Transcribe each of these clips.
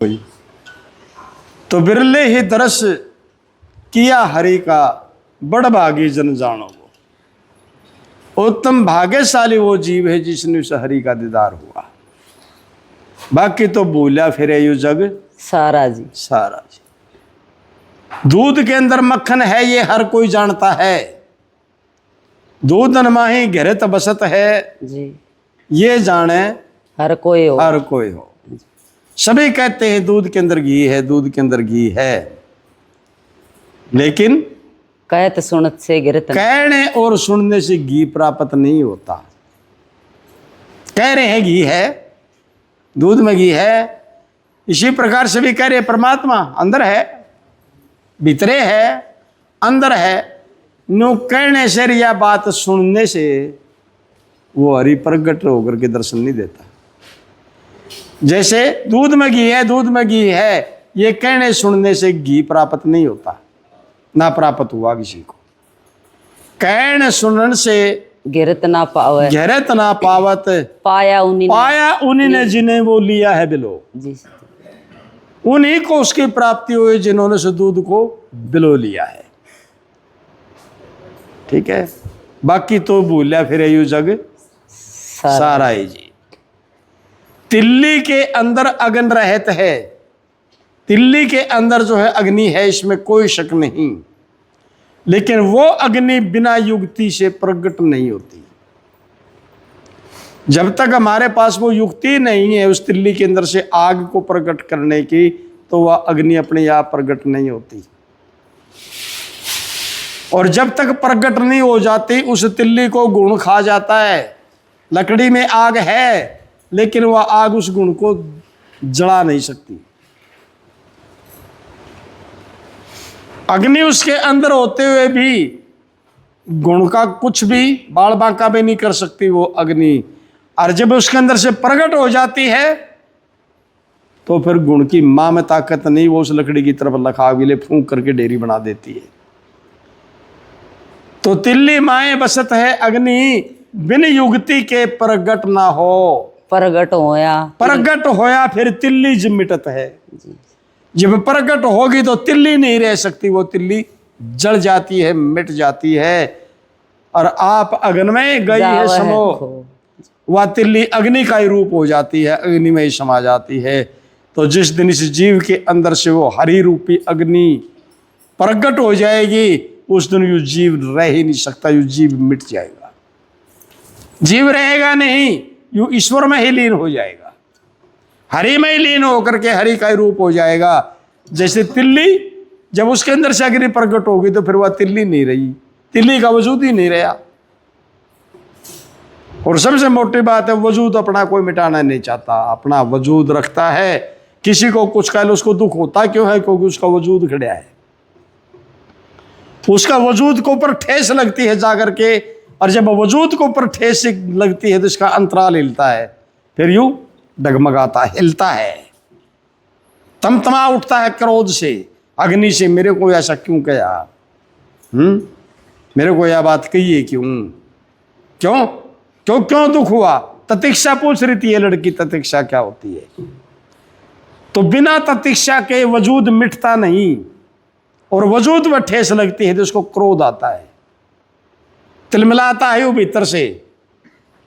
तो बिरले ही दरस किया हरि का, बड़ भागी जन जानो वो। उत्तम भाग्यशाली वो जीव है जिसने उस हरि का दीदार हुआ। बाकी तो बोला फिर यू जग सारा जी। सारा जी। दूध के अंदर मक्खन है ये हर कोई जानता है। दूधन माही घृत बसत है जी, ये जाने हर कोई हो। हर कोई हो। सभी कहते हैं दूध के अंदर घी है, दूध के अंदर घी है, लेकिन कहत सुनत से गिरत कहने और सुनने से घी प्राप्त नहीं होता। कह रहे हैं घी है, दूध में घी है, इसी प्रकार से भी कह रहे परमात्मा अंदर है, भीतरे है, अंदर है। नो कहने से या बात सुनने से वो हरि प्रगट होकर के दर्शन नहीं देता। जैसे दूध में घी है, दूध में घी है, ये कहने सुनने से घी प्राप्त नहीं होता, ना प्राप्त हुआ किसी को। कहने सुनने से गिरत ना पावे, गहरत ना पावत, पाया उन्हीं ने जिन्हें वो लिया है बिलो। जी, उन्हीं को उसकी प्राप्ति हुई जिन्होंने से दूध को बिलो लिया है। ठीक है, बाकी तो भूलिया फिर यू जग सारा ही जी। तिल्ली के अंदर अग्नि रहत है, तिल्ली के अंदर जो है अग्नि है, इसमें कोई शक नहीं, लेकिन वो अग्नि बिना युक्ति से प्रकट नहीं होती। जब तक हमारे पास वो युक्ति नहीं है उस तिल्ली के अंदर से आग को प्रकट करने की, तो वह अग्नि अपने आप प्रकट नहीं होती। और जब तक प्रकट नहीं हो जाती उस तिल्ली को गुण खा जाता है। लकड़ी में आग है, लेकिन वह आग उस गुण को जला नहीं सकती। अग्नि उसके अंदर होते हुए भी गुण का कुछ भी बाल बांका भी नहीं कर सकती वो अग्नि। और जब उसके अंदर से प्रकट हो जाती है तो फिर गुण की मां में ताकत नहीं, वो उस लकड़ी की तरफ लखा विले फूंक करके डेरी बना देती है। तो तिल्ली माए बसत है अग्नि, बिन युक्ति के प्रगट ना हो। प्रगट होया फिर तिल्ली जब मिटत है। जब प्रगट होगी तो तिल्ली नहीं रह सकती, वो तिल्ली जल जाती है, मिट जाती है। और आप अग्नि में गई है समो, वह तिल्ली अग्नि का ही रूप हो जाती है, अग्नि में ही समा जाती है। तो जिस दिन इस जीव के अंदर से वो हरि रूपी अग्नि प्रगट हो जाएगी, उस दिन यू जीव रह ही नहीं सकता, यू जीव मिट जाएगा, जीव रहेगा नहीं, यू ईश्वर में ही लीन हो जाएगा, हरि में ही लीन होकर के हरि का ही रूप हो जाएगा। जैसे तिल्ली जब उसके अंदर से अग्नि प्रकट होगी तो फिर वह तिल्ली नहीं रही, तिल्ली का वजूद ही नहीं रहा। और सबसे मोटी बात है, वजूद अपना कोई मिटाना नहीं चाहता, अपना वजूद रखता है। किसी को कुछ कह लो उसको दुख होता क्यों है? क्योंकि उसका वजूद खड़ा है, उसका वजूद को ऊपर ठेस लगती है जाकर के। और जब वजूद को ऊपर ठेस लगती है तो इसका अंतराल हिलता है, फिर यूं डगमगाता हिलता है, तमतमा उठता है क्रोध से, अग्नि से। मेरे को ऐसा क्यों कहा, मेरे को यह बात कही है क्यों, क्यों क्यों क्यों दुख हुआ? ततिक्षा पूछ रही थी ये लड़की, ततिक्षा क्या होती है? तो बिना ततिक्षा के वजूद मिटता नहीं, और वजूद में ठेस लगती है तो उसको क्रोध आता है, तिलमिलाता है वो भीतर से।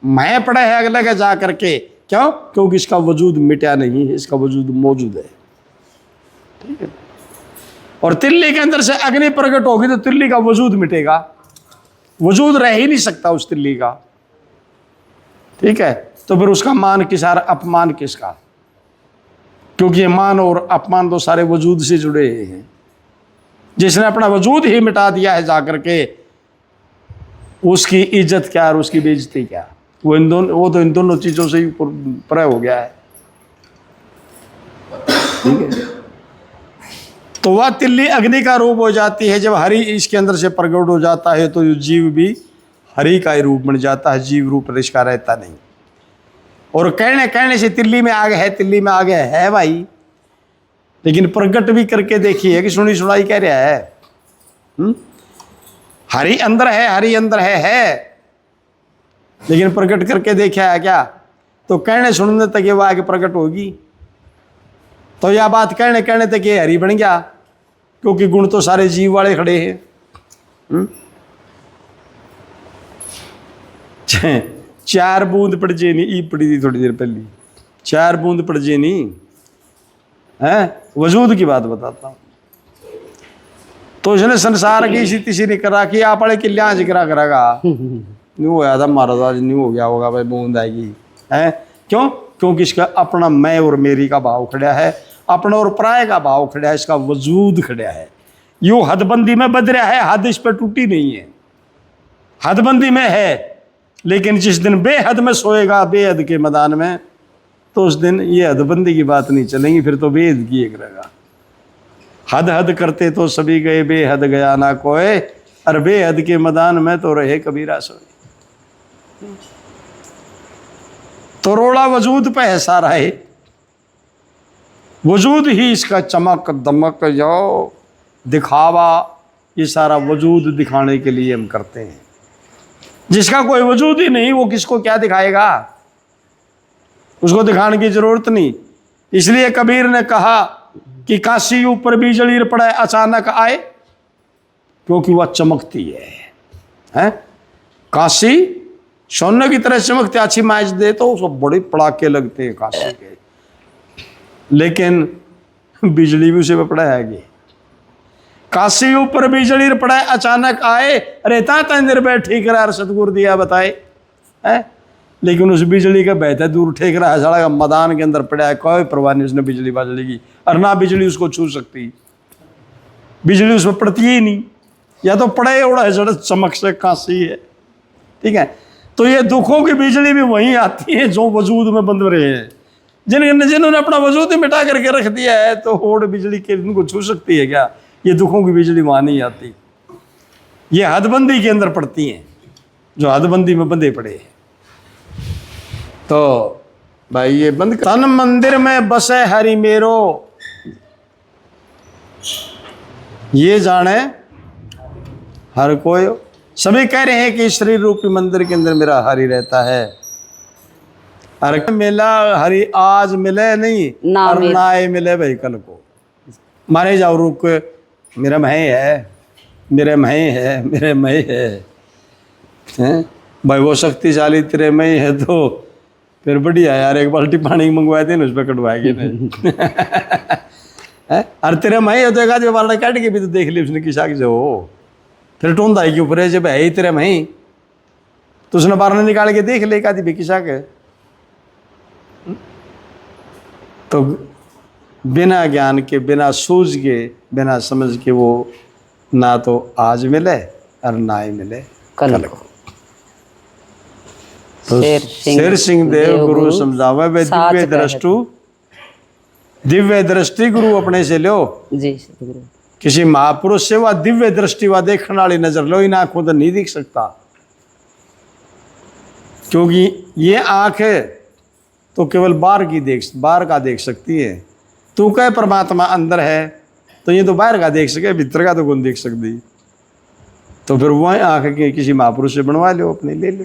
मैं पड़ा है अगले के जा करके, क्यों? क्योंकि इसका वजूद मिटा नहीं है, इसका वजूद मौजूद है। ठीक है, और तिल्ली के अंदर से अग्नि प्रकट होगी तो तिल्ली का वजूद मिटेगा, वजूद रह ही नहीं सकता उस तिल्ली का। ठीक है, तो फिर उसका मान किस और अपमान किसका? क्योंकि ये मान और अपमान तो सारे वजूद से जुड़े हैं। जिसने अपना वजूद ही मिटा दिया है जाकर के, उसकी इज्जत क्या और उसकी बेइज्जती क्या? वो तो इन दोनों चीजों से ही परे हो गया है। ठीक है, तो वह तिल्ली अग्नि का रूप हो जाती है। जब हरि इसके अंदर से प्रकट हो जाता है तो जीव भी हरि का ही रूप बन जाता है, जीव रूप इसका रहता नहीं। और कहने से तिल्ली में आगे है, तिल्ली में आगे है भाई, लेकिन प्रकट भी करके देखिए कि सुनी सुनाई कह रहा है। हरि अंदर है, हरि अंदर है, लेकिन प्रकट करके देखा है क्या? तो कहने सुनने तक ये आगे प्रकट होगी। तो यह बात कहने कहने तक ये हरि बन गया, क्योंकि गुण तो सारे जीव वाले खड़े हैं। 4 बूंद पड़ जे नहीं, ई पड़ी थी थोड़ी देर पहले, 4 बूंद पड़ जे नहीं है, वजूद की बात बताता हूं। तो इसने संसार की इसी तीसरी नहीं करा कि आप बड़े किल्या जिक्रा करेगा, नहीं होया था महाराज, नहीं हो गया होगा भाई बूंद आएगी है। क्यों? क्योंकि इसका अपना मैं और मेरी का भाव खड़ा है, अपना और पराये का भाव खड़ा है, इसका वजूद खड़ा है। यूं हदबंदी में बद रहा है, हद इस पर टूटी नहीं है, हदबंदी में है। लेकिन जिस दिन बेहद में सोएगा बेहद के मैदान में, तो उस दिन ये हदबंदी की बात नहीं चलेगी, फिर तो बेहद की एक रहेगा। हद हद करते तो सभी गए, बेहद गया ना कोई, और बेहद के मैदान में तो रहे कबीरा सोए। तो रोड़ा वजूद पे है सारा है, वजूद ही इसका चमक दमक जो दिखावा, ये सारा वजूद दिखाने के लिए हम करते हैं। जिसका कोई वजूद ही नहीं, वो किसको क्या दिखाएगा, उसको दिखाने की जरूरत नहीं। इसलिए कबीर ने कहा कि काशी ऊपर बिजली पड़े अचानक आए, क्योंकि वह चमकती है? काशी सोने की तरह चमकती, अच्छी मैच दे तो उसको बड़े पड़ाके लगते हैं काशी के, लेकिन बिजली भी उसे पे पड़ा है। काशी ऊपर बिजली पड़े अचानक आए, रहता तंदिर बैठी करार सतगुरु दिया बताए है। लेकिन उस बिजली का बहता दूर ठेक रहा है, सड़क मैदान के अंदर पड़ा है, कोई परवाह नहीं उसने बिजली बाजली की, और ना बिजली उसको छू सकती, बिजली उसमें पड़ती ही नहीं, या तो पड़े उड़ा है सड़क चमक से काशी है। ठीक है, तो ये दुखों की बिजली भी वहीं आती है जो वजूद में बंद रहे हैं। जिन्होंने अपना वजूद ही मिटा करके रख दिया है, तो होड़ बिजली के इनको छू सकती है क्या? ये दुखों की बिजली वहां नहीं आती, ये हदबंदी के अंदर पड़ती हैं, जो हदबंदी में बंधे पड़े हैं। तो भाई ये बंद तन मंदिर में बसे हरि मेरो, ये जाने हर कोई। सभी कह रहे हैं कि शरीर रूपी मंदिर के अंदर मेरा हरि रहता है। अरे मिला हरि आज मिले नहीं ना और ना ही मिले भाई कल को, मारे जाओ रुक, मेरा मैं है, मेरे मैं है, मेरे मैं है भाई, वो शक्तिशाली तेरे में ही है, तो फिर बढ़िया यार, एक बाल्टी पानी मंगवाए थे ना, उस पर कटवाएंगे नहीं। अरे तेरे मैं है तो एक आदमी बाल्टी काट के भी तो देख ली उसने किसा कि हो, फिर टोंदा है क्यों ऊपर, जब है ही तेरे मैं ही तो उसने बारने निकाल के देख ले एक आदमी भी किसा के। तो बिना ज्ञान के, बिना सूझ के, बिना समझ के वो ना तो आज मिले और ना ही मिले कल को। तो शेर सिंह देव गुरु समझावे वे दिव्य दृष्टु, दिव्य दृष्टि गुरु अपने से लो जी सतगुरु। किसी महापुरुष से वह दिव्य दृष्टि व देखने वाली नजर लो, इन आंखों तो नहीं दिख सकता, क्योंकि ये आंख है तो केवल बाहर का देख सकती है। तू कह परमात्मा अंदर है, तो ये तो बाहर का देख सके, भीतर का तो कौन देख सकती। तो फिर वह आंख के किसी महापुरुष से बनवा लो, अपने ले लो।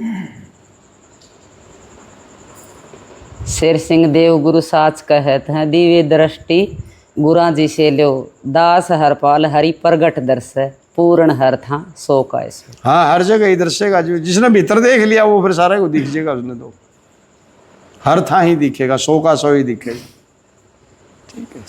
शेर सिंह देव गुरु साच कहत हैं, दिव्य दृष्टि गुरा जी से लो, दास हरपाल हरि प्रगट दर्श, पूर्ण हर था सो का ऐसे। हाँ, हर जगह ही दर्शेगा, जो जिसने भीतर देख लिया वो फिर सारे को दिख जाएगा, उसने तो हर था ही दिखेगा, सो का सो ही दिखेगा। ठीक है।